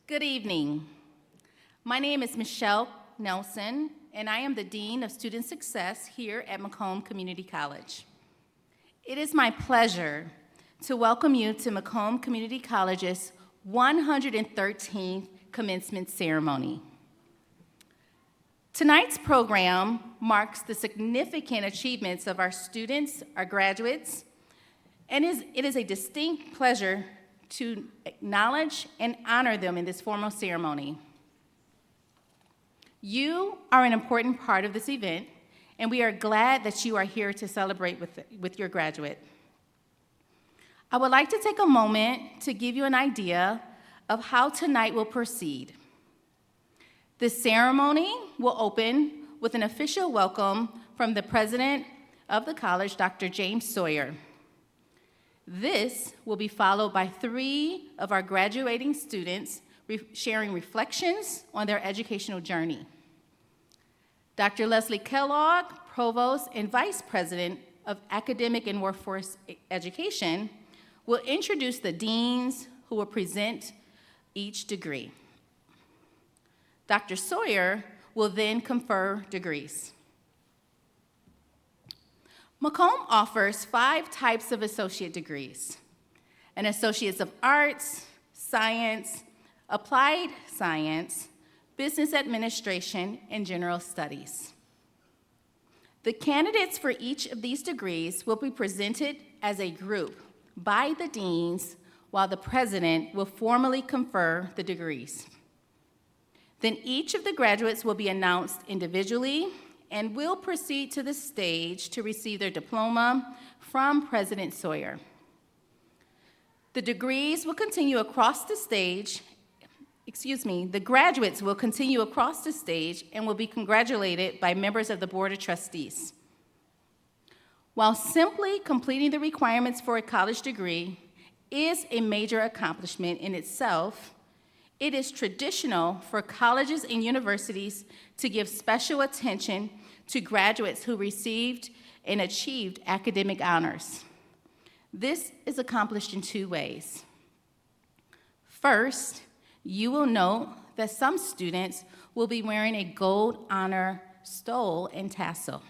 Good evening. My name is Michelle Nelson, and I am the Dean of Student Success here at Macomb Community College. It is my pleasure to welcome you to Macomb Community College's 113th Commencement Ceremony. Tonight's program marks the significant achievements of our students, our graduates, and it is a distinct pleasure to acknowledge and honor them in this formal ceremony. You are an important part of this event, and we are glad that you are here to celebrate with your graduate. I would like to take a moment to give you an idea of how tonight will proceed. The ceremony will open with an official welcome from the president of the college, Dr. James Sawyer. This will be followed by 3 of our graduating students sharing reflections on their educational journey. Dr. Leslie Kellogg, Provost and Vice President of Academic and Workforce Education, will introduce the deans who will present each degree. Dr. Sawyer will then confer degrees. Macomb offers 5 types of associate degrees: an Associates of Arts, Science, Applied Science, Business Administration, and General Studies. The candidates for each of these degrees will be presented as a group by the deans, while the president will formally confer the degrees. Then each of the graduates will be announced individually and will proceed to the stage to receive their diploma from President Sawyer. The graduates will continue across the stage and will be congratulated by members of the Board of Trustees. While simply completing the requirements for a college degree is a major accomplishment in itself, it is traditional for colleges and universities to give special attention to graduates who received and achieved academic honors. This is accomplished in 2 ways. First, you will note that some students will be wearing a gold honor stole and tassel.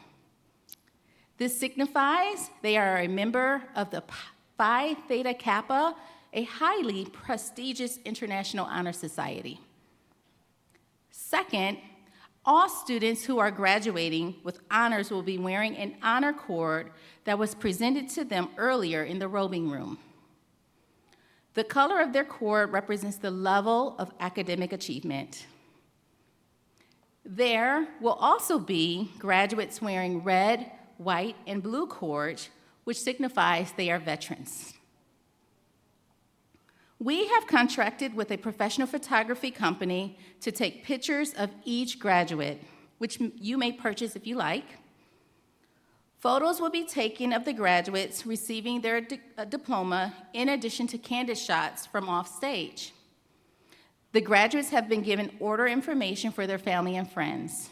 This signifies they are a member of the Phi Theta Kappa, a highly prestigious international honor society. Second, all students who are graduating with honors will be wearing an honor cord that was presented to them earlier in the robing room. The color of their cord represents the level of academic achievement. There will also be graduates wearing red, white, and blue cords, which signifies they are veterans. We have contracted with a professional photography company to take pictures of each graduate, which you may purchase if you like. Photos will be taken of the graduates receiving their diploma in addition to candid shots from off stage. The graduates have been given order information for their family and friends.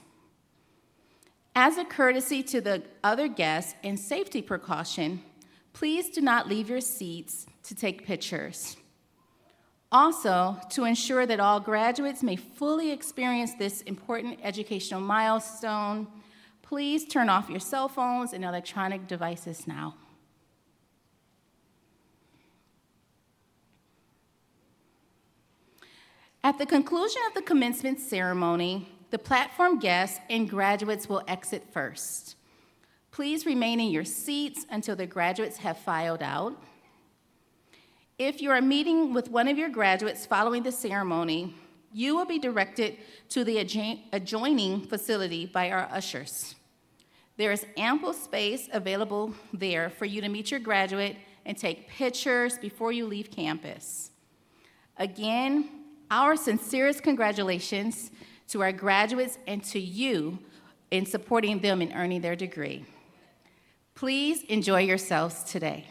As a courtesy to the other guests and safety precaution, please do not leave your seats to take pictures. Also, to ensure that all graduates may fully experience this important educational milestone, please turn off your cell phones and electronic devices now. At the conclusion of the commencement ceremony, the platform guests and graduates will exit first. Please remain in your seats until the graduates have filed out. If you are meeting with one of your graduates following the ceremony, you will be directed to the adjoining facility by our ushers. There is ample space available there for you to meet your graduate and take pictures before you leave campus. Again, our sincerest congratulations to our graduates and to you in supporting them in earning their degree. Please enjoy yourselves today.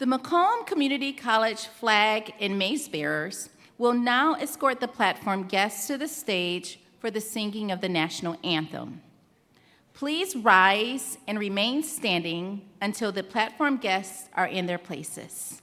The Macomb Community College flag and mace bearers will now escort the platform guests to the stage for the singing of the national anthem. Please rise and remain standing until the platform guests are in their places.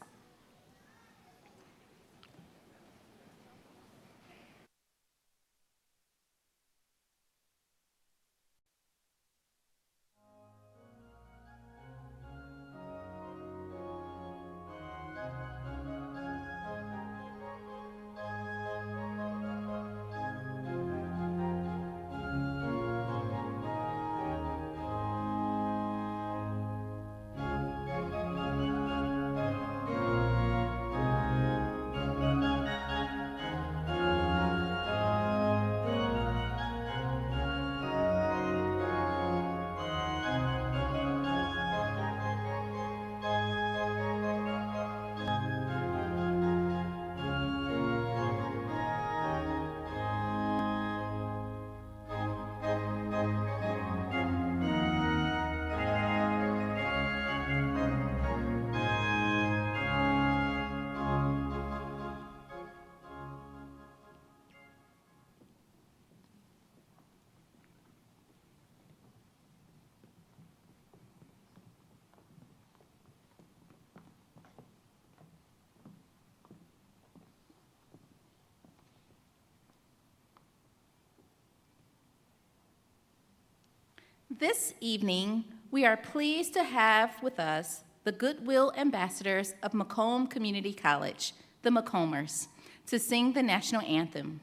This evening, we are pleased to have with us the Goodwill Ambassadors of Macomb Community College, the Macombers, to sing the national anthem.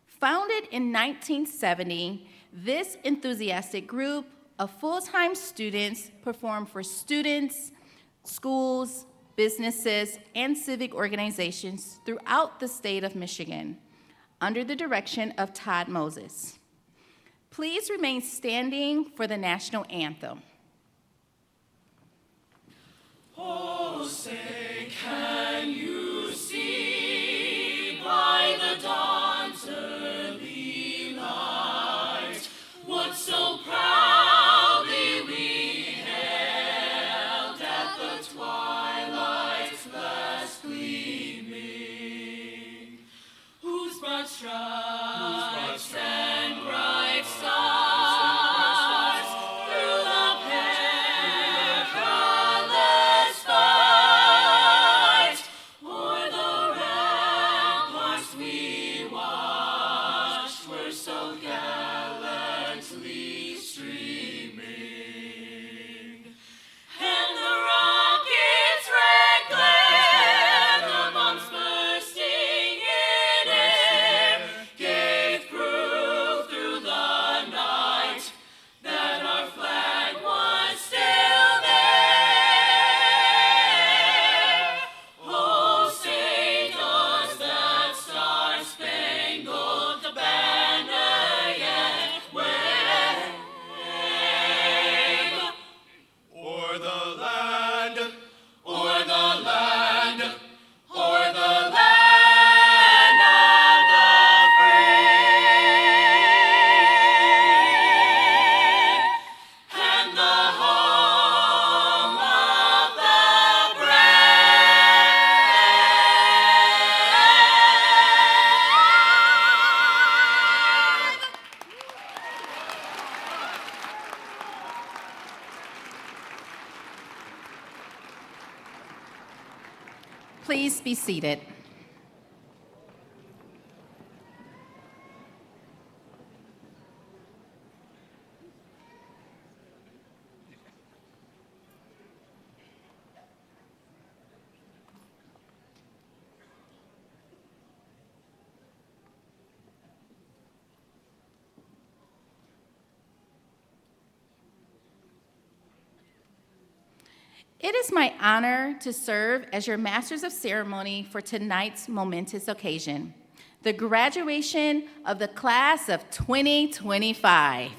Founded in 1970, this enthusiastic group of full-time students perform for students, schools, businesses, and civic organizations throughout the state of Michigan, under the direction of Todd Moses. Please remain standing for the national anthem. Oh, say, can you see by the dawn's early light what so proudly we hailed at the twilight's last gleaming, whose broad stripes and bright stars through the perilous fight o'er the ramparts we watched were so gallantly streaming, and the rocket's red glare, the bombs bursting in air, gave proof through the night that our flag was still there. Oh, say does that star-spangled banner yet wave o'er the land, o'er the land, o'er the land of the free, and the home of the brave. Please be seated. It is my honor to serve as your Masters of Ceremony for tonight's momentous occasion, the graduation of the class of 2025.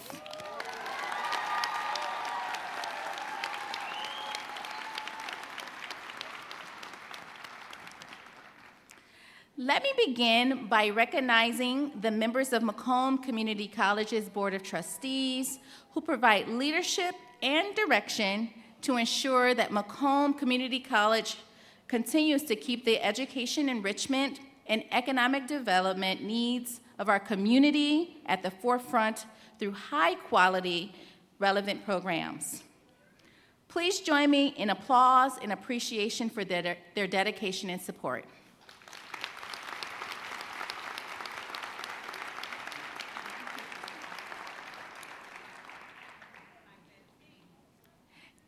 Let me begin by recognizing the members of Macomb Community College's Board of Trustees who provide leadership and direction to ensure that Macomb Community College continues to keep the education enrichment and economic development needs of our community at the forefront through high-quality, relevant programs. Please join me in applause and appreciation for their dedication and support.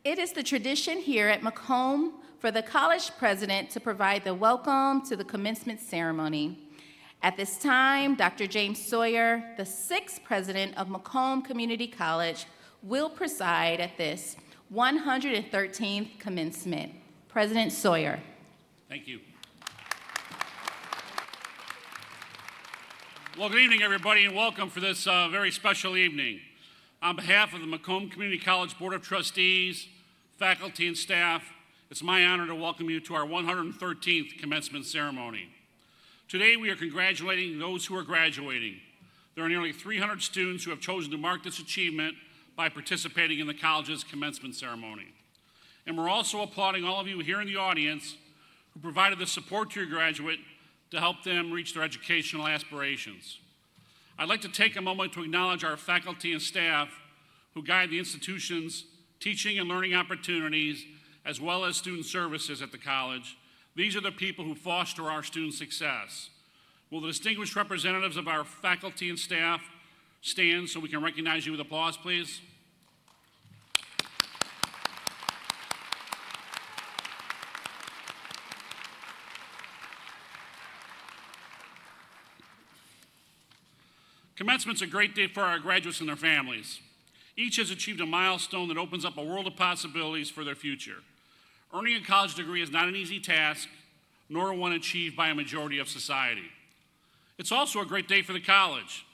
It is the tradition here at Macomb for the college president to provide the welcome to the commencement ceremony. At this time, Dr. James Sawyer, the sixth president of Macomb Community College, will preside at this 113th commencement. President Sawyer. Thank you. Well, good evening, everybody, and welcome for this very special evening. On behalf of the Macomb Community College Board of Trustees, faculty, and staff, it's my honor to welcome you to our 113th commencement ceremony. Today, we are congratulating those who are graduating. There are nearly 300 students who have chosen to mark this achievement by participating in the college's commencement ceremony. And we're also applauding all of you here in the audience who provided the support to your graduate to help them reach their educational aspirations. I'd like to take a moment to acknowledge our faculty and staff who guide the institution's teaching and learning opportunities, as well as student services at the college. These are the people who foster our student success. Will the distinguished representatives of our faculty and staff stand so we can recognize you with applause, please? Commencement's a great day for our graduates and their families. Each has achieved a milestone that opens up a world of possibilities for their future. Earning a college degree is not an easy task, nor one achieved by a majority of society. It's also a great day for the college.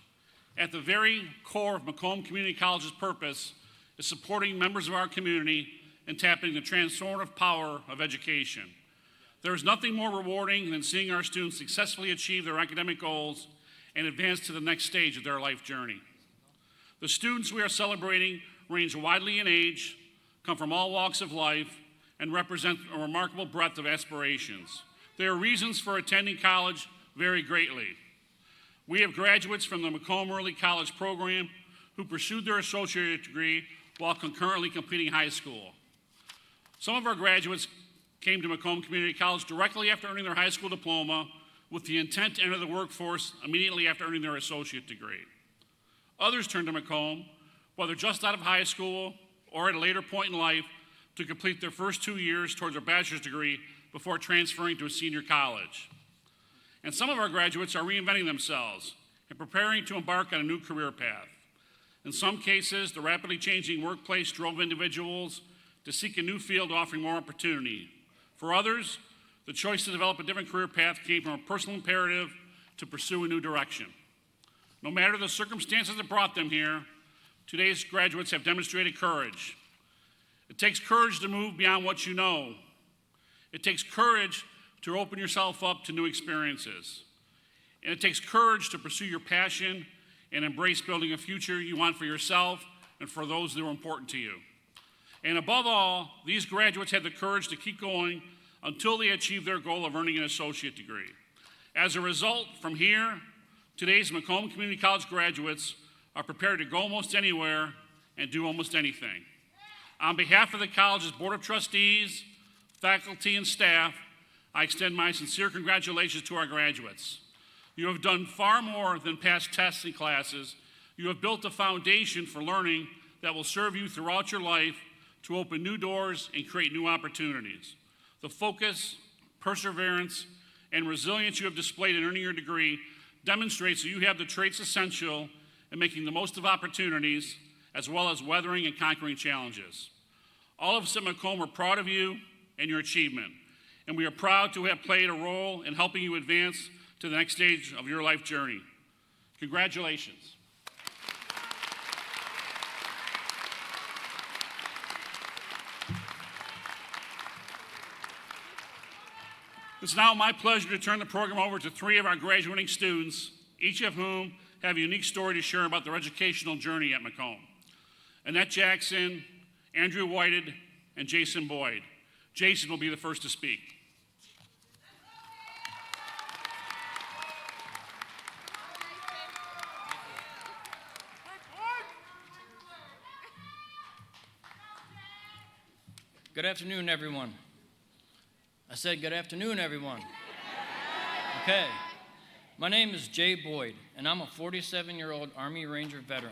At the very core of Macomb Community College's purpose is supporting members of our community and tapping the transformative power of education. There is nothing more rewarding than seeing our students successfully achieve their academic goals and advance to the next stage of their life journey. The students we are celebrating range widely in age, come from all walks of life, and represent a remarkable breadth of aspirations. Their reasons for attending college vary greatly. We have graduates from the Macomb Early College program who pursued their associate degree while concurrently completing high school. Some of our graduates came to Macomb Community College directly after earning their high school diploma with the intent to enter the workforce immediately after earning their associate degree. Others turned to Macomb, whether just out of high school or at a later point in life, to complete their first 2 years towards their bachelor's degree before transferring to a senior college. And some of our graduates are reinventing themselves and preparing to embark on a new career path. In some cases, the rapidly changing workplace drove individuals to seek a new field offering more opportunity. For others, the choice to develop a different career path came from a personal imperative to pursue a new direction. No matter the circumstances that brought them here, today's graduates have demonstrated courage. It takes courage to move beyond what you know. It takes courage to open yourself up to new experiences. And it takes courage to pursue your passion and embrace building a future you want for yourself and for those that are important to you. And above all, these graduates had the courage to keep going until they achieve their goal of earning an associate degree. As a result, from here, today's Macomb Community College graduates are prepared to go almost anywhere and do almost anything. On behalf of the college's Board of Trustees, faculty, and staff, I extend my sincere congratulations to our graduates. You have done far more than pass tests and classes. You have built a foundation for learning that will serve you throughout your life to open new doors and create new opportunities. The focus, perseverance, and resilience you have displayed in earning your degree demonstrates that you have the traits essential in making the most of opportunities, as well as weathering and conquering challenges. All of us at Macomb are proud of you and your achievement, and we are proud to have played a role in helping you advance to the next stage of your life journey. Congratulations. It's now my pleasure to turn the program over to three of our graduating students, each of whom have a unique story to share about their educational journey at Macomb. Annette Jackson, Andrew Whited, and Jason Boyd. Jason will be the first to speak. Good afternoon, everyone. I said good afternoon, everyone. Okay. My name is Jay Boyd, and I'm a 47-year-old Army Ranger veteran.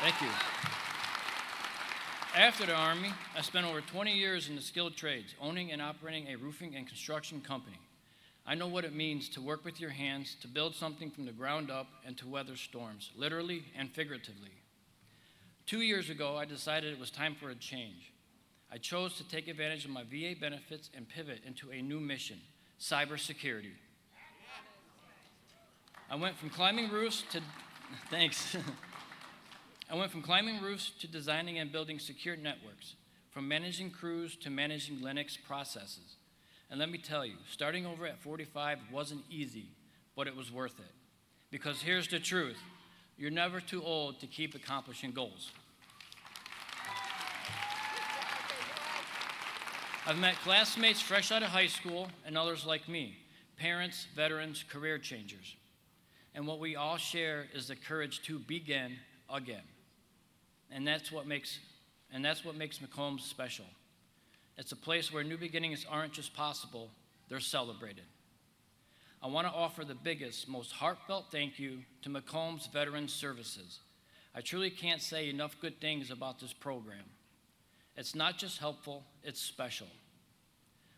Thank you. After the Army, I spent over 20 years in the skilled trades, owning and operating a roofing and construction company. I know what it means to work with your hands, to build something from the ground up, and to weather storms, literally and figuratively. 2 years ago, I decided it was time for a change. I chose to take advantage of my VA benefits and pivot into a new mission, cybersecurity. I went from climbing roofs to, thanks. I went from climbing roofs to designing and building secure networks, from managing crews to managing Linux processes. And let me tell you, starting over at 45 wasn't easy, but it was worth it. Because here's the truth, you're never too old to keep accomplishing goals. I've met classmates fresh out of high school and others like me, parents, veterans, career changers. And what we all share is the courage to begin again. And that's what makes Macomb special. It's a place where new beginnings aren't just possible, they're celebrated. I want to offer the biggest, most heartfelt thank you to Macomb's Veterans Services. I truly can't say enough good things about this program. It's not just helpful, it's special.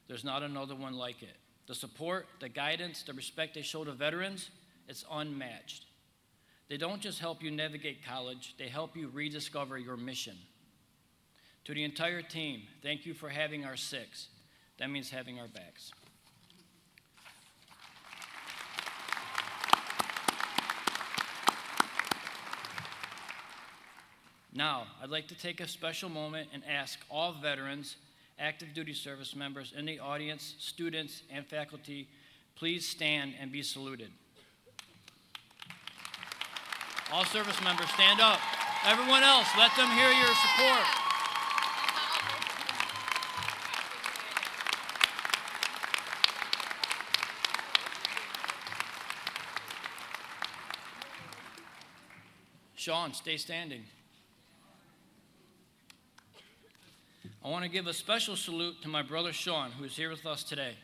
There's not another one like it. The support, the guidance, the respect they show to veterans, it's unmatched. They don't just help you navigate college, they help you rediscover your mission. To the entire team, thank you for having our six. That means having our backs. Now, I'd like to take a special moment and ask all veterans, active duty service members in the audience, students, and faculty, please stand and be saluted. All service members, stand up. Everyone else, let them hear your support. Sean, stay standing. I want to give a special salute to my brother Sean, who is here with us today.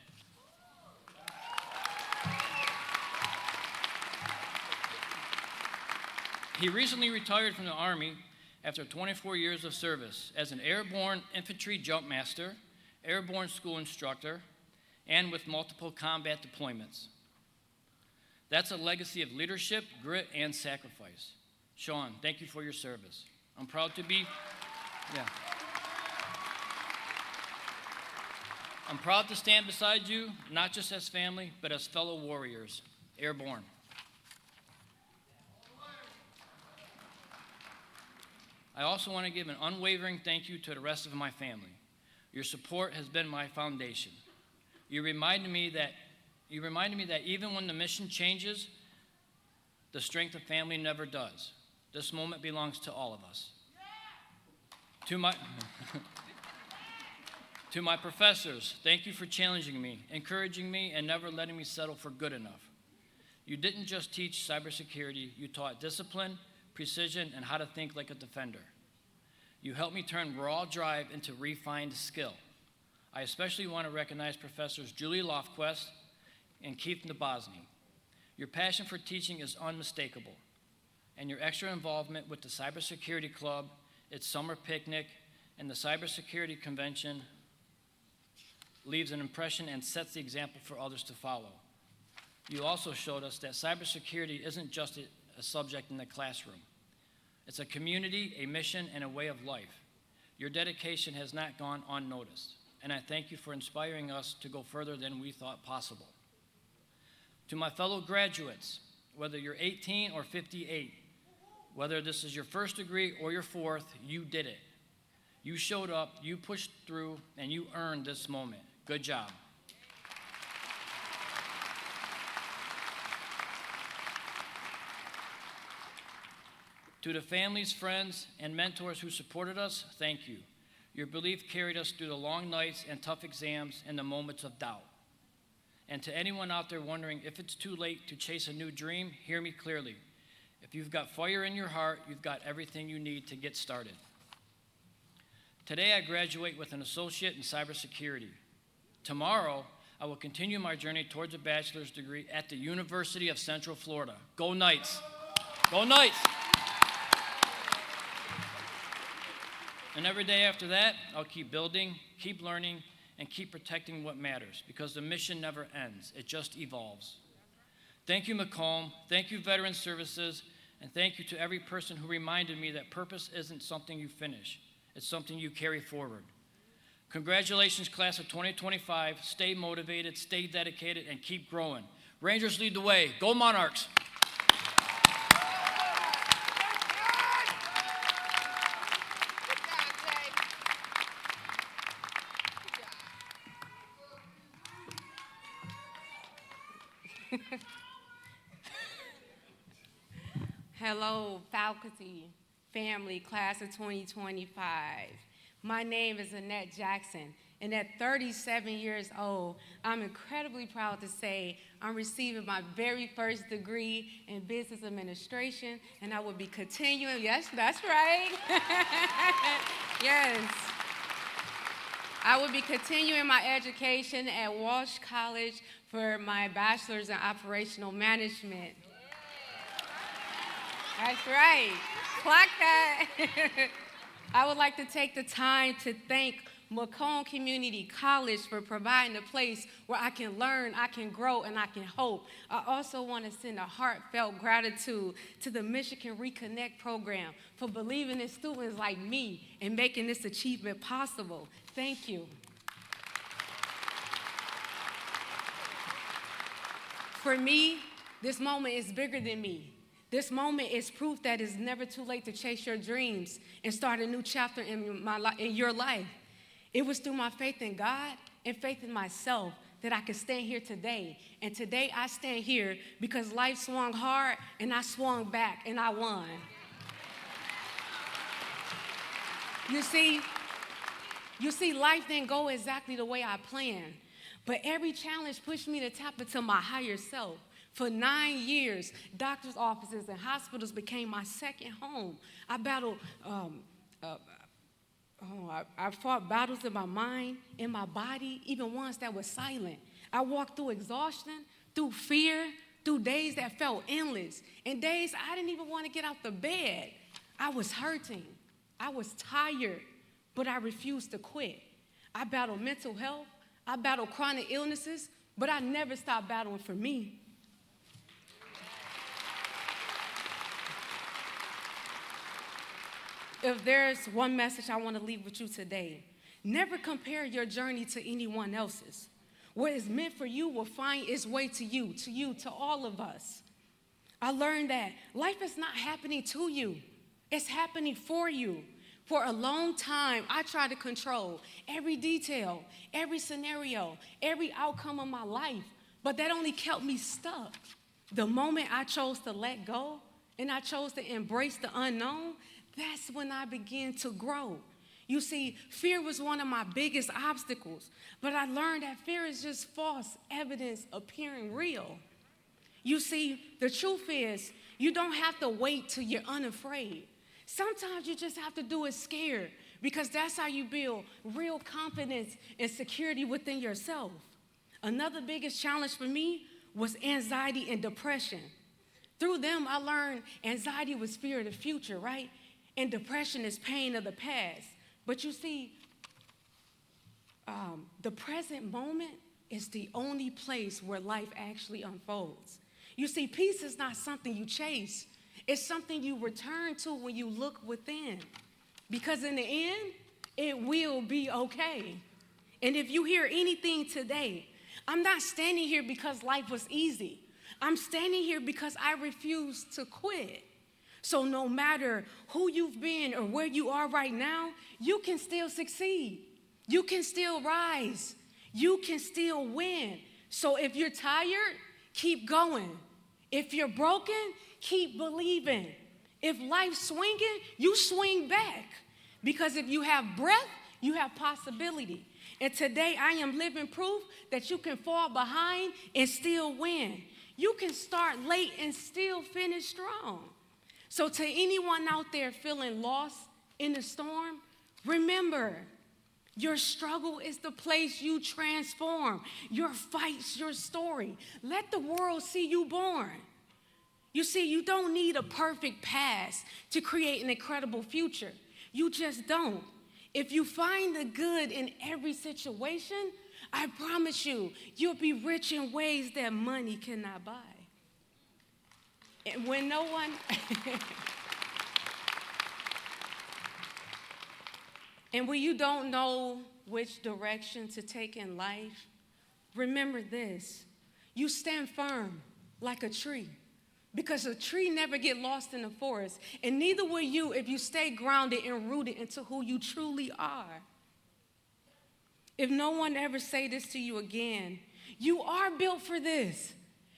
He recently retired from the Army after 24 years of service as an airborne infantry jump master, airborne school instructor, and with multiple combat deployments. That's a legacy of leadership, grit, and sacrifice. Sean, thank you for your service. I'm proud to stand beside you, not just as family, but as fellow warriors, airborne. I also want to give an unwavering thank you to the rest of my family. Your support has been my foundation. You reminded me that even when the mission changes, the strength of family never does. This moment belongs to all of us. To my professors, thank you for challenging me, encouraging me, and never letting me settle for good enough. You didn't just teach cybersecurity, you taught discipline, precision, and how to think like a defender. You helped me turn raw drive into refined skill. I especially want to recognize Professors Julie Lofquist and Keith Nabosny. Your passion for teaching is unmistakable, and your extra involvement with the Cybersecurity Club, its summer picnic, and the Cybersecurity Convention leaves an impression and sets the example for others to follow. You also showed us that cybersecurity isn't just a subject in the classroom. It's a community, a mission, and a way of life. Your dedication has not gone unnoticed, and I thank you for inspiring us to go further than we thought possible. To my fellow graduates, whether you're 18 or 58, whether this is your first degree or your fourth, you did it. You showed up, you pushed through, and you earned this moment. Good job. To the families, friends, and mentors who supported us, thank you. Your belief carried us through the long nights and tough exams and the moments of doubt. And to anyone out there wondering if it's too late to chase a new dream, hear me clearly. If you've got fire in your heart, you've got everything you need to get started. Today, I graduate with an associate in cybersecurity. Tomorrow, I will continue my journey towards a bachelor's degree at the University of Central Florida. Go Knights! Go Knights! And every day after that, I'll keep building, keep learning, and keep protecting what matters, because the mission never ends. It just evolves. Thank you, Macomb. Thank you, Veteran Services. And thank you to every person who reminded me that purpose isn't something you finish. It's something you carry forward. Congratulations, class of 2025. Stay motivated, stay dedicated, and keep growing. Rangers lead the way. Go Monarchs! Hello, faculty, family, class of 2025. My name is Annette Jackson, and at 37 years old, I'm incredibly proud to say I'm receiving my very first degree in business administration, and I will be continuing. Yes, that's right. Yes. I will be continuing my education at Walsh College for my bachelor's in operational management. That's right. Clock that. I would like to take the time to thank Macomb Community College for providing a place where I can learn, I can grow, and I can hope. I also want to send a heartfelt gratitude to the Michigan Reconnect program for believing in students like me and making this achievement possible. Thank you. For me, this moment is bigger than me. This moment is proof that it's never too late to chase your dreams and start a new chapter in your life. It was through my faith in God and faith in myself that I could stand here today. And today I stand here because life swung hard and I swung back and I won. You see, life didn't go exactly the way I planned, but every challenge pushed me to tap into my higher self. For 9 years, doctors' offices and hospitals became my second home. I battled, I fought battles in my mind, in my body, even ones that were silent. I walked through exhaustion, through fear, through days that felt endless, and days I didn't even want to get out the bed. I was hurting. I was tired, but I refused to quit. I battled mental health. I battled chronic illnesses, but I never stopped battling for me. If there's one message I want to leave with you today, never compare your journey to anyone else's. What is meant for you will find its way to you, to all of us. I learned that life is not happening to you. It's happening for you. For a long time, I tried to control every detail, every scenario, every outcome of my life, but that only kept me stuck. The moment I chose to let go and I chose to embrace the unknown, that's when I began to grow. You see, fear was one of my biggest obstacles, but I learned that fear is just false evidence appearing real. You see, the truth is, you don't have to wait till you're unafraid. Sometimes you just have to do it scared, because that's how you build real confidence and security within yourself. Another biggest challenge for me was anxiety and depression. Through them, I learned anxiety was fear of the future, right? And depression is pain of the past. But you see, the present moment is the only place where life actually unfolds. You see, peace is not something you chase. It's something you return to when you look within. Because in the end, it will be okay. And if you hear anything today, I'm not standing here because life was easy. I'm standing here because I refuse to quit. So no matter who you've been or where you are right now, you can still succeed. You can still rise. You can still win. So if you're tired, keep going. If you're broken, keep believing. If life's swinging, you swing back. Because if you have breath, you have possibility. And today I am living proof that you can fall behind and still win. You can start late and still finish strong. So to anyone out there feeling lost in the storm, remember, your struggle is the place you transform. Your fight's your story. Let the world see you born. You see, you don't need a perfect past to create an incredible future. You just don't. If you find the good in every situation, I promise you, you'll be rich in ways that money cannot buy. And when no one... And when you don't know which direction to take in life, remember this. You stand firm like a tree, because a tree never gets lost in the forest, and neither will you if you stay grounded and rooted into who you truly are. If no one ever say this to you again, you are built for this.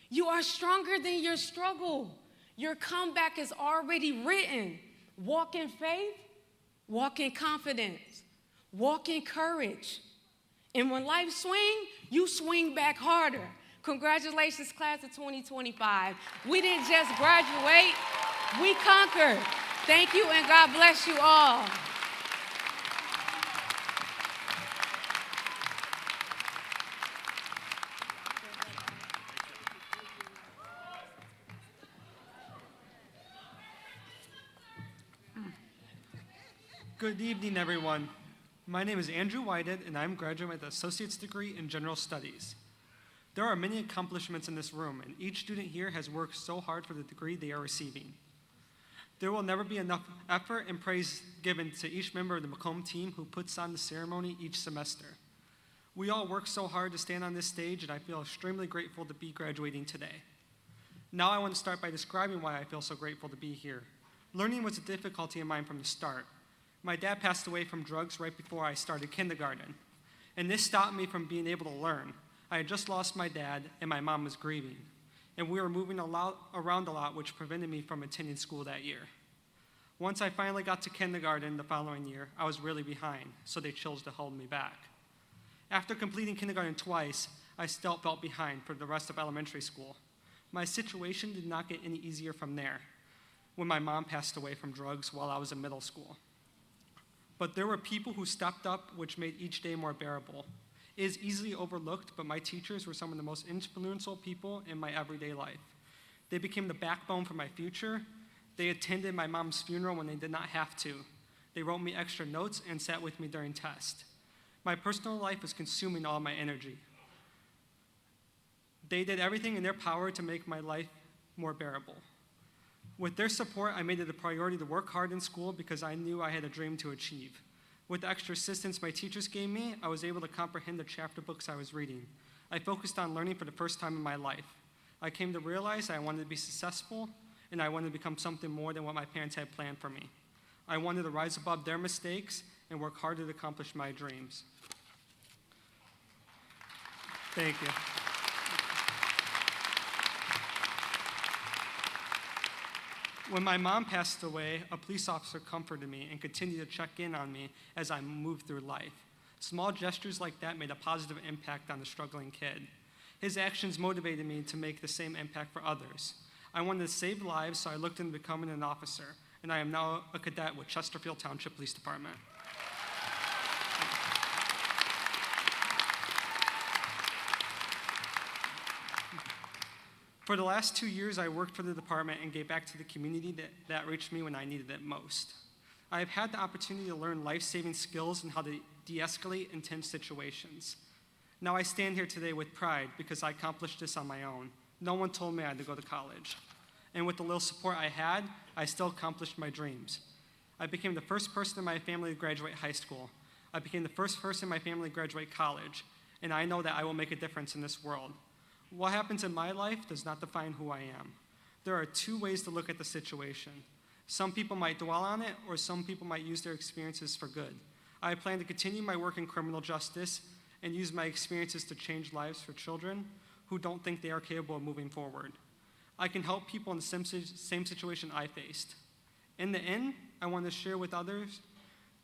You are stronger than your struggle. Your comeback is already written. Walk in faith. Walk in confidence. Walk in courage. And when life swings, you swing back harder. Congratulations, class of 2025. We didn't just graduate, we conquered. Thank you, and God bless you all. Good evening, everyone. My name is Andrew Whited, and I'm graduating with an associate's degree in general studies. There are many accomplishments in this room, and each student here has worked so hard for the degree they are receiving. There will never be enough effort and praise given to each member of the Macomb team who puts on the ceremony each semester. We all work so hard to stand on this stage, and I feel extremely grateful to be graduating today. Now I want to start by describing why I feel so grateful to be here. Learning was a difficulty of mine from the start. My dad passed away from drugs right before I started kindergarten, and this stopped me from being able to learn. I had just lost my dad, and my mom was grieving, and we were moving around a lot, which prevented me from attending school that year. Once I finally got to kindergarten the following year, I was really behind, so they chose to hold me back. After completing kindergarten twice, I still felt behind for the rest of elementary school. My situation did not get any easier from there, when my mom passed away from drugs while I was in middle school. But there were people who stepped up, which made each day more bearable. It is easily overlooked, but my teachers were some of the most influential people in my everyday life. They became the backbone for my future. They attended my mom's funeral when they did not have to. They wrote me extra notes and sat with me during tests. My personal life was consuming all my energy. They did everything in their power to make my life more bearable. With their support, I made it a priority to work hard in school because I knew I had a dream to achieve. With the extra assistance my teachers gave me, I was able to comprehend the chapter books I was reading. I focused on learning for the first time in my life. I came to realize I wanted to be successful, and I wanted to become something more than what my parents had planned for me. I wanted to rise above their mistakes and work harder to accomplish my dreams. Thank you. When my mom passed away, a police officer comforted me and continued to check in on me as I moved through life. Small gestures like that made a positive impact on the struggling kid. His actions motivated me to make the same impact for others. I wanted to save lives, so I looked into becoming an officer, and I am now a cadet with Chesterfield Township Police Department. For the last 2 years, I worked for the department and gave back to the community that reached me when I needed it most. I have had the opportunity to learn life-saving skills and how to de-escalate intense situations. Now I stand here today with pride because I accomplished this on my own. No one told me I had to go to college. And with the little support I had, I still accomplished my dreams. I became the first person in my family to graduate high school. I became the first person in my family to graduate college. And I know that I will make a difference in this world. What happens in my life does not define who I am. There are two ways to look at the situation. Some people might dwell on it, or some people might use their experiences for good. I plan to continue my work in criminal justice and use my experiences to change lives for children who don't think they are capable of moving forward. I can help people in the same situation I faced. In the end, I want to share with others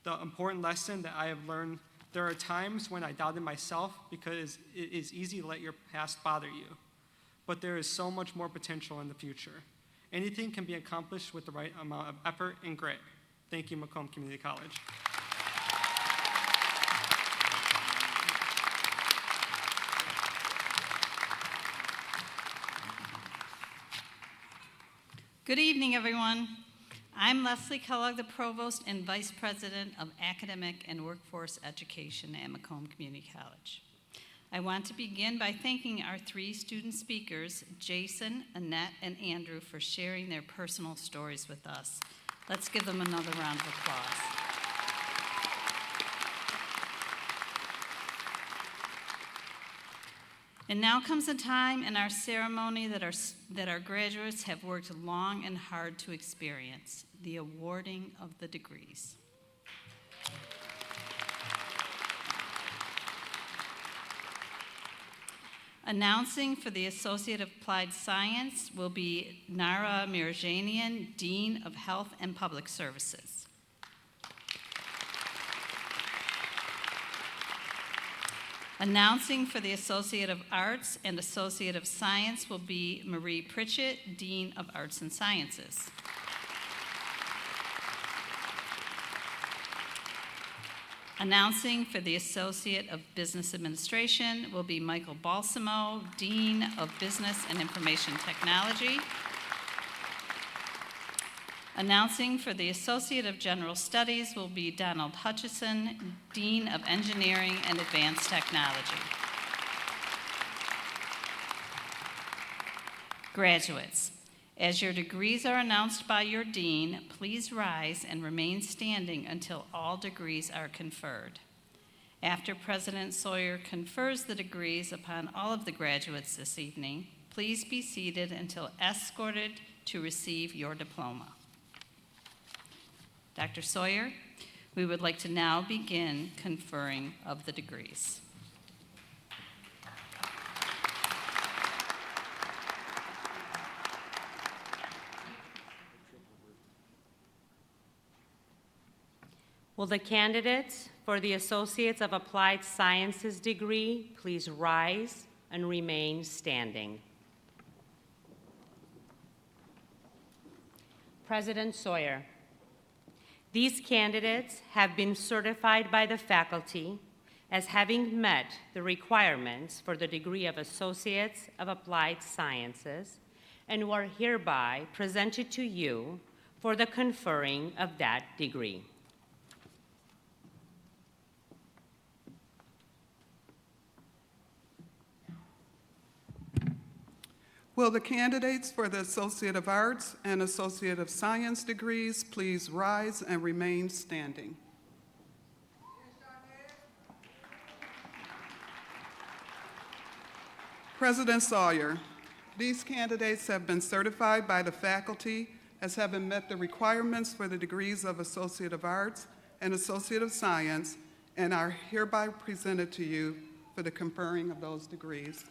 the important lesson that I have learned. There are times when I doubted myself because it is easy to let your past bother you. But there is so much more potential in the future. Anything can be accomplished with the right amount of effort and grit. Thank you, Macomb Community College. Good evening, everyone. I'm Leslie Kellogg, the Provost and Vice President of Academic and Workforce Education at Macomb Community College. I want to begin by thanking our three student speakers, Jason, Annette, and Andrew, for sharing their personal stories with us. Let's give them another round of applause. And now comes a time in our ceremony that our graduates have worked long and hard to experience, the awarding of the degrees. Announcing for the Associate of Applied Science will be Nara Mirjanian, Dean of Health and Public Services. Announcing for the Associate of Arts and Associate of Science will be Marie Pritchett, Dean of Arts and Sciences. Announcing for the Associate of Business Administration will be Michael Balsamo, Dean of Business and Information Technology. Announcing for the Associate of General Studies will be Donald Hutchison, Dean of Engineering and Advanced Technology. Graduates, as your degrees are announced by your dean, please rise and remain standing until all degrees are conferred. After President Sawyer confers the degrees upon all of the graduates this evening, please be seated until escorted to receive your diploma. Dr. Sawyer, we would like to now begin conferring of the degrees. Will the candidates for the Associates of Applied Sciences degree please rise and remain standing? President Sawyer, these candidates have been certified by the faculty as having met the requirements for the degree of Associates of Applied Sciences and were hereby presented to you for the conferring of that degree. Will the candidates for the Associate of Arts and Associate of Science degrees please rise and remain standing? President Sawyer, these candidates have been certified by the faculty as having met the requirements for the degrees of Associate of Arts and Associate of Science and are hereby presented to you for the conferring of those degrees.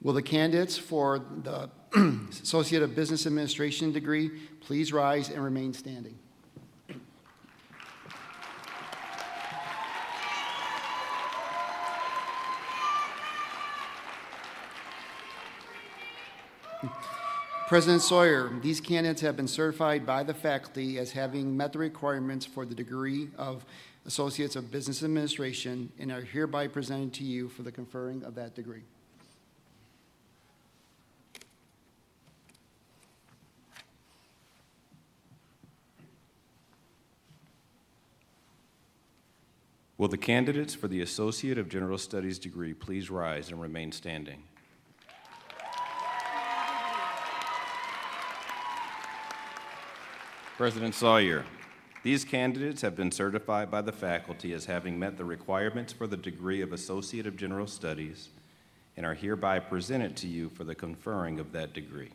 Will the candidates for the Associate of Business Administration degree please rise and remain standing? President Sawyer, these candidates have been certified by the faculty as having met the requirements for the degree of Associates of Business Administration and are hereby presented to you for the conferring of that degree. Will the candidates for the Associate of General Studies degree please rise and remain standing? President Sawyer, these candidates have been certified by the faculty as having met the requirements for the degree of Associate of General Studies and are hereby presented to you for the conferring of that degree.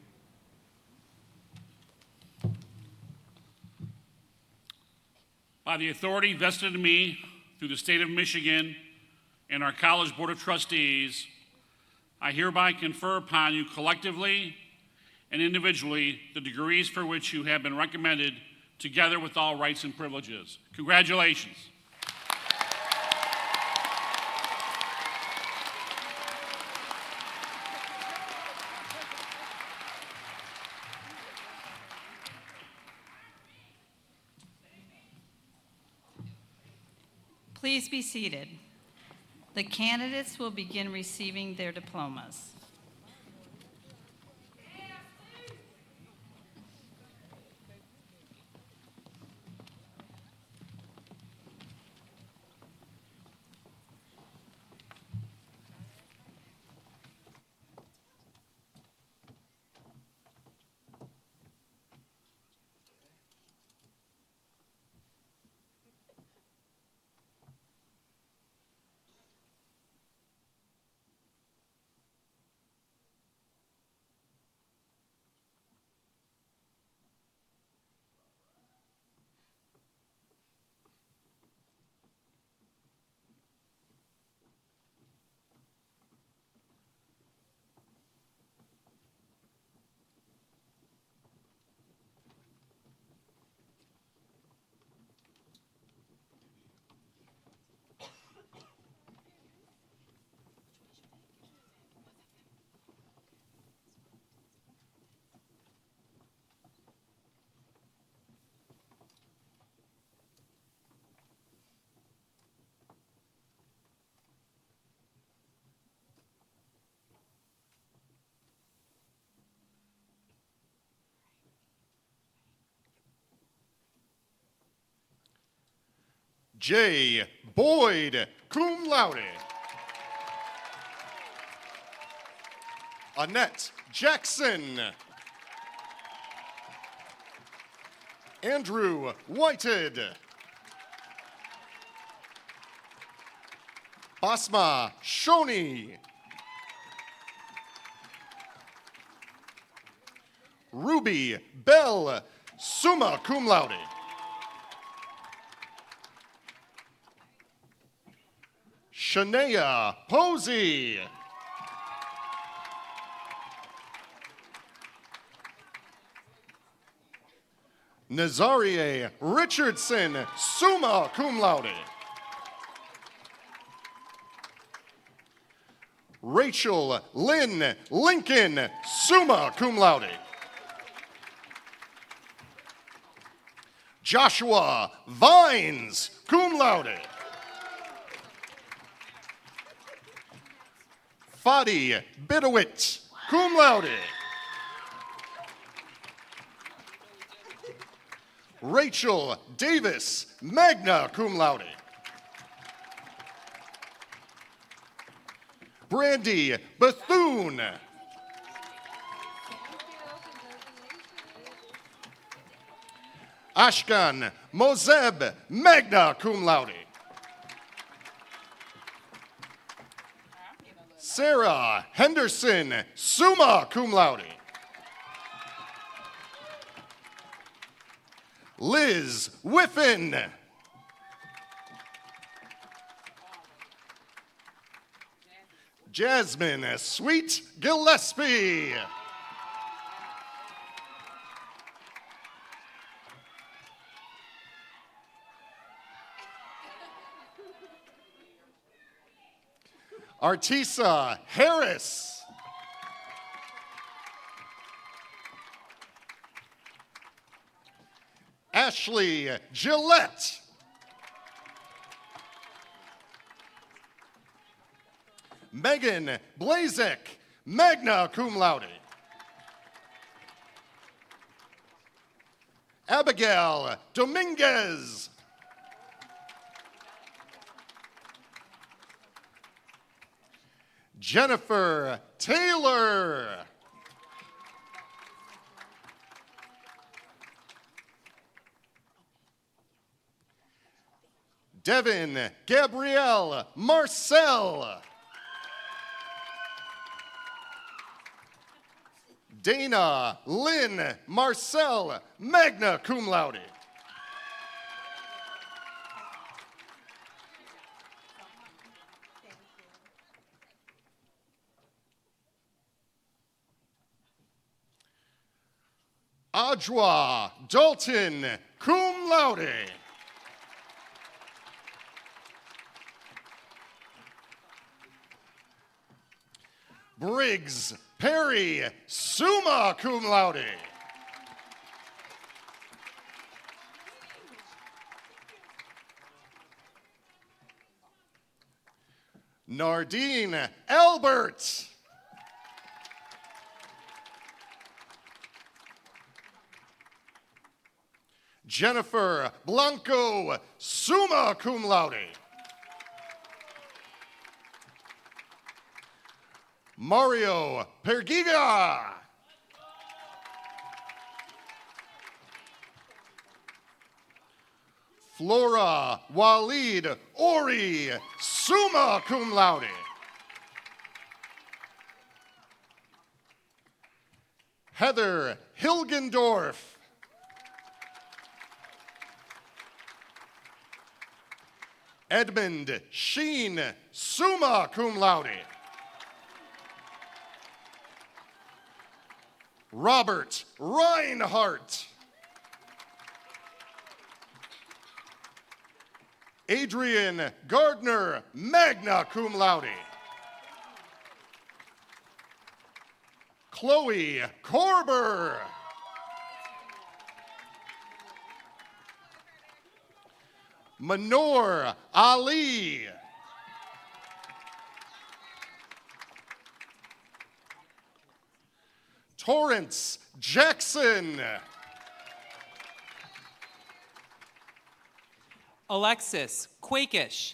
By the authority vested in me through the state of Michigan and our College Board of Trustees, I hereby confer upon you collectively and individually the degrees for which you have been recommended, together with all rights and privileges. Congratulations. Please be seated. The candidates will begin receiving their diplomas. J. Boyd, cum laude. Annette Jackson. Andrew Whited. Basma Shoni. Ruby Bell, summa cum laude. Shania Posey. Nazarie Richardson, summa cum laude. Rachel Lynn Lincoln, summa cum laude. Joshua Vines, cum laude. Fadi Bidowit, cum laude. Rachel Davis, magna cum laude. Brandy Bethune. Ashkan Mozeb, magna cum laude. Sarah Henderson, summa cum laude. Liz Whiffen. Jasmine Sweet Gillespie. Artisa Harris. Ashley Gillette. Megan Blazek, magna cum laude. Abigail Dominguez. Jennifer Taylor. Devin Gabrielle Marcel. Dana Lynn Marcel, magna cum laude. Adwa Dalton, cum laude. Briggs Perry, summa cum laude. Nardine Albert. Jennifer Blanco, summa cum laude. Mario Pergiga. Flora Walid Ori, summa cum laude. Heather Hilgendorf. Edmund Sheen, summa cum laude. Robert Reinhardt. Adrian Gardner, magna cum laude. Chloe Korber. Manor Ali. Torrance Jackson. Alexis Quakish.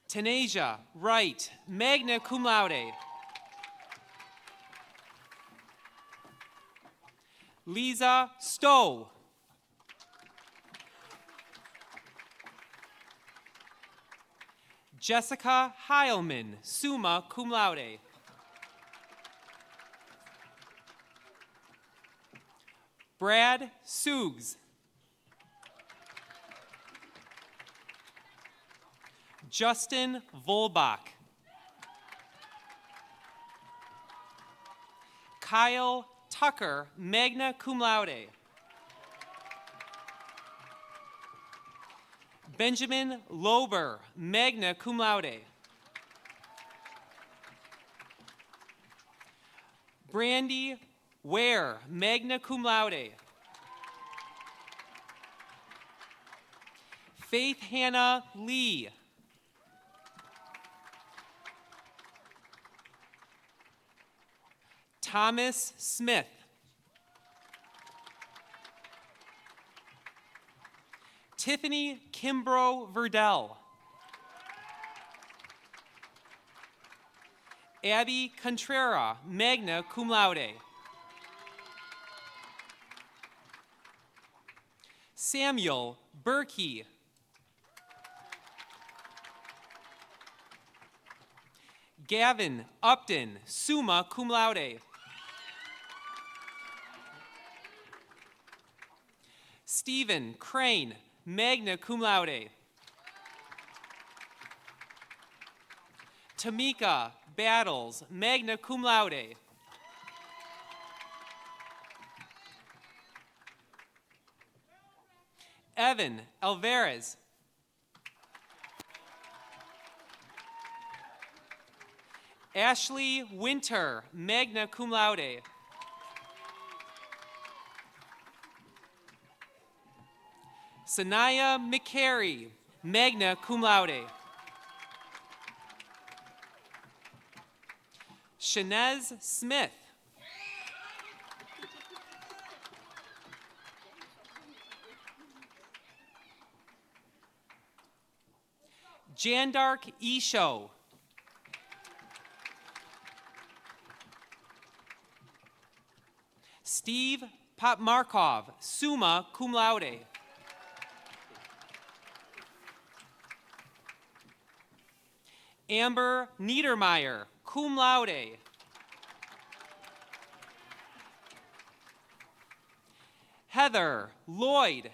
Tanasia Wright, magna cum laude. Lisa Stowe. Jessica Heilman, summa cum laude. Brad Suggs. Justin Volbach. Kyle Tucker, magna cum laude. Benjamin Lober, magna cum laude. Brandy Ware, magna cum laude. Faith Hannah Lee. Thomas Smith. Tiffany Kimbrough Verdell. Abby Contrera, magna cum laude. Samuel Berkey. Gavin Upton, summa cum laude. Stephen Crane, magna cum laude. Tamika Battles, magna cum laude. Evan Alvarez. Ashley Winter, magna cum laude. Sanaya McCary, magna cum laude. Shanez Smith. Jandark Isho. Steve Popmarkov, summa cum laude. Amber Niedermeyer, cum laude. Heather Lloyd.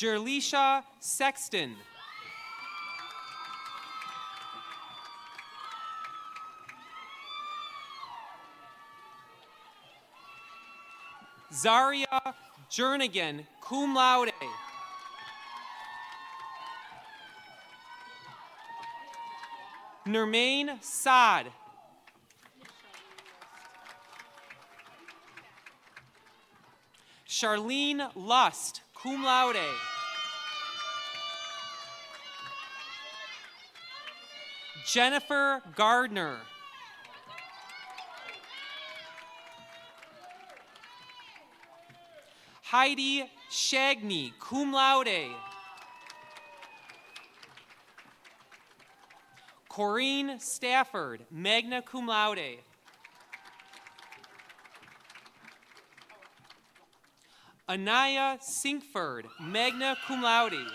Jerlisha Sexton. Zaria Jernigan, cum laude. Nermaine Saad. Charlene Lust, cum laude. Jennifer Gardner. Heidi Shagney, cum laude. Corrine Stafford, magna cum laude. Anaya Sinkford, magna cum laude.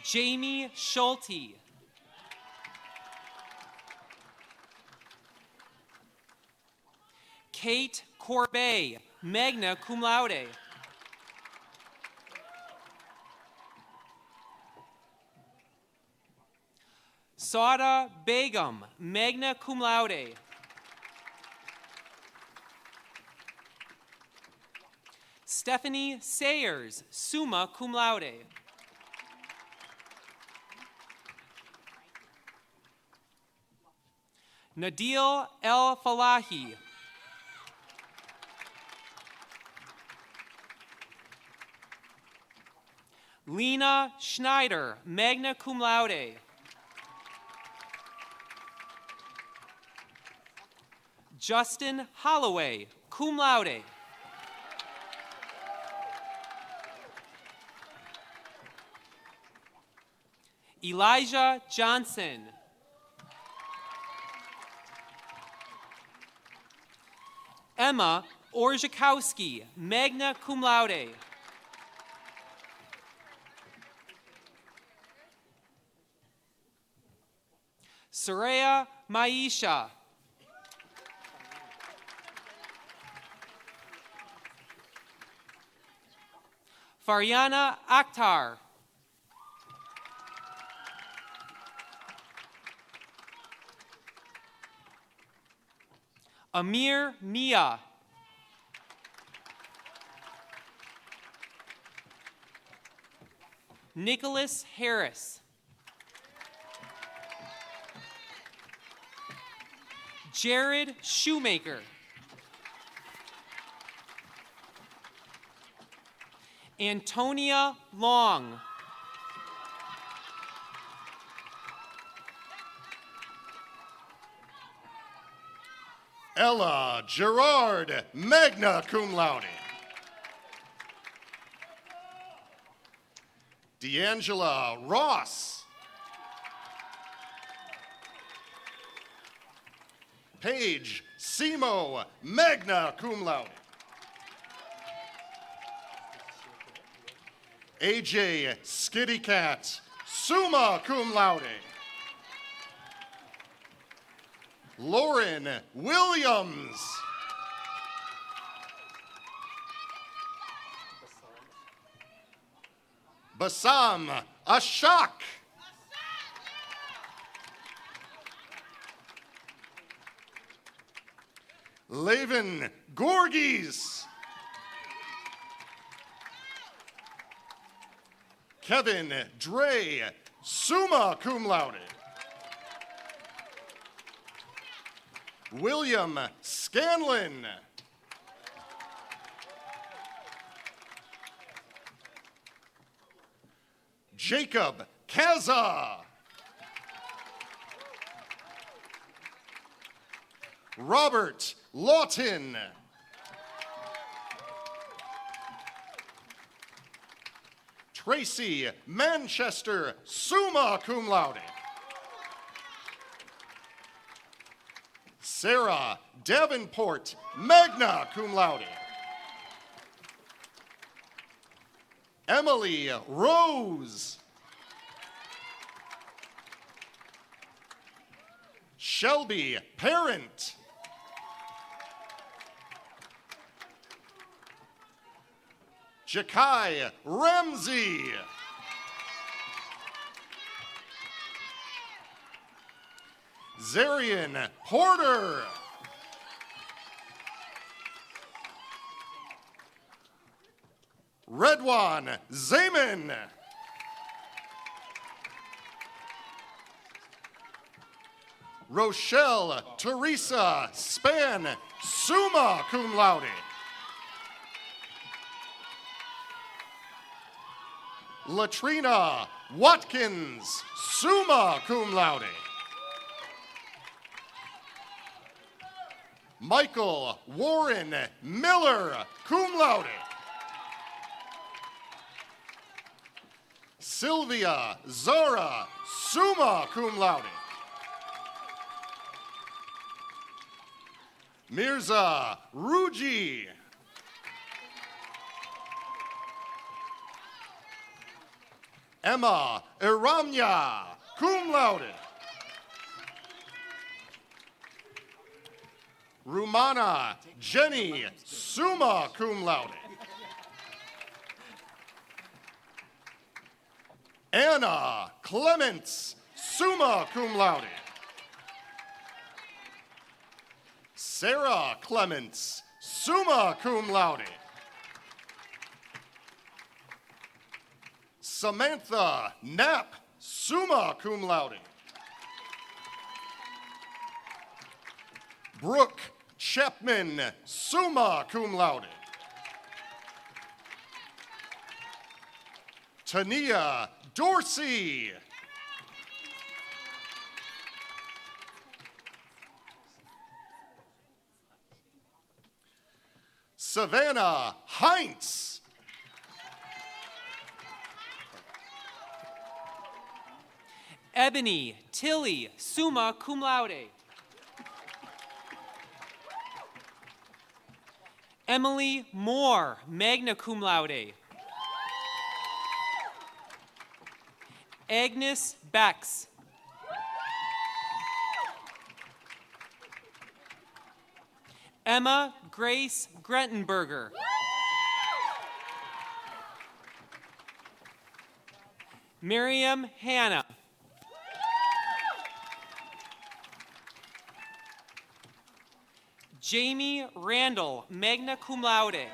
Jamie Schulte. Kate Corbet, magna cum laude. Sada Begum, magna cum laude. Stephanie Sayers, summa cum laude. Nadil El Falahi. Lena Schneider, magna cum laude. Justin Holloway, cum laude. Elijah Johnson. Emma Orzakowski, magna cum laude. Soraya Maisha. Faryana Akhtar. Amir Mia. Nicholas Harris. Jared Shoemaker. Antonia Long. Ella Gerard, magna cum laude. D'Angela Ross. Paige Simo, magna cum laude. AJ Skitty Cat, summa cum laude. Lauren Williams. Bassam Ashak. Laven Gorgies. Kevin Dre, summa cum laude. William Scanlon. Jacob Kaza. Robert Lawton. Tracy Manchester, summa cum laude. Sarah Davenport, magna cum laude. Emily Rose. Shelby Parent. Jakai Ramsey. Zarian Porter. Redwan Zaman. Rochelle Teresa Span, summa cum laude. Latrina Watkins, summa cum laude. Michael Warren Miller, cum laude. Sylvia Zara, summa cum laude. Mirza Ruji. Emma Iramya, cum laude. Rumana Jenny, summa cum laude. Anna Clements, summa cum laude. Sarah Clements, summa cum laude. Samantha Knapp, summa cum laude. Brooke Chapman, summa cum laude. Tania Dorsey. Savannah Heinz. Ebony Tilly, summa cum laude. Emily Moore, magna cum laude. Agnes Bex. Emma Grace Grettenberger. Miriam Hannah. Jamie Randall, magna cum laude.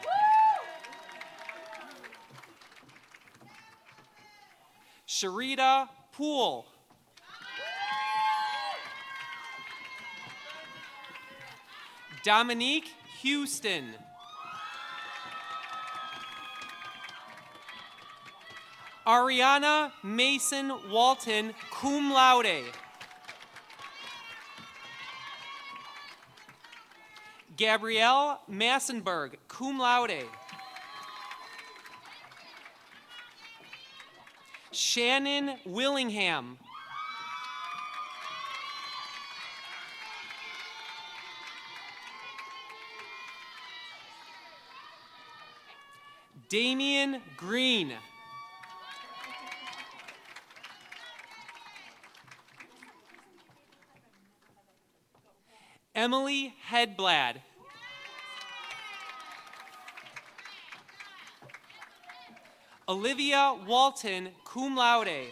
Sharita Poole. Dominique Houston. Ariana Mason Walton, cum laude. Gabrielle Massenberg, cum laude. Shannon Willingham. Damian Green. Emily Headblad. Olivia Walton, cum laude.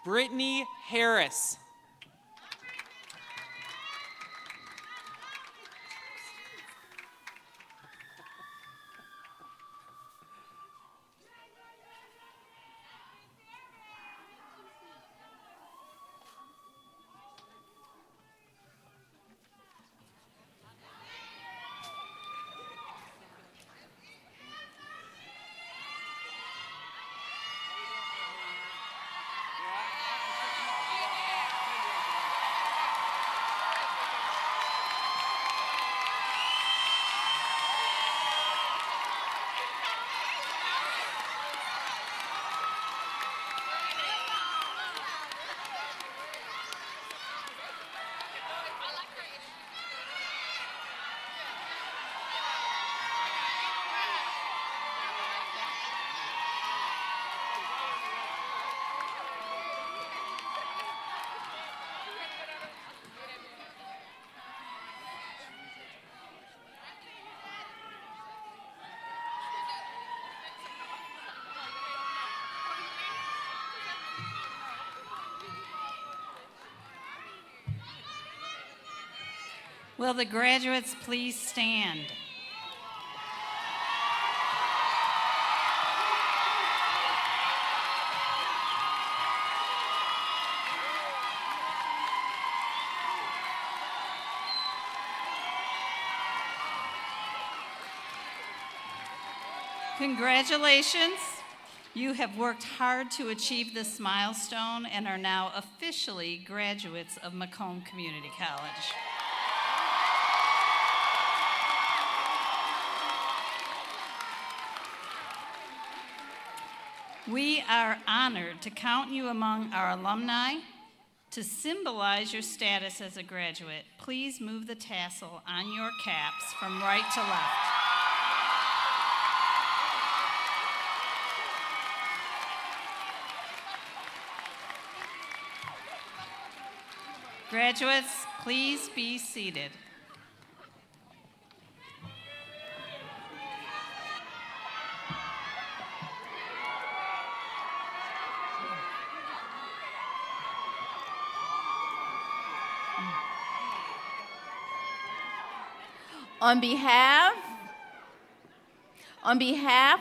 Brittany Harris. Will the graduates please stand? Congratulations. You have worked hard to achieve this milestone and are now officially graduates of Macomb Community College. We are honored to count you among our alumni. To symbolize your status as a graduate, please move the tassel on your caps from right to left. Graduates, please be seated. On behalf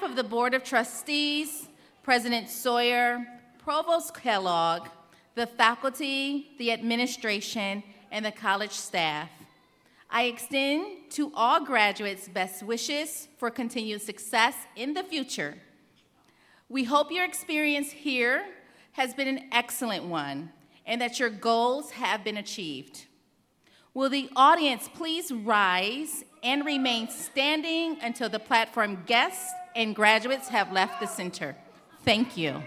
of the Board of Trustees, President Sawyer, Provost Kellogg, the faculty, the administration, and the college staff, I extend to all graduates best wishes for continued success in the future. We hope your experience here has been an excellent one and that your goals have been achieved. Will the audience please rise and remain standing until the platform guests and graduates have left the center? Thank you.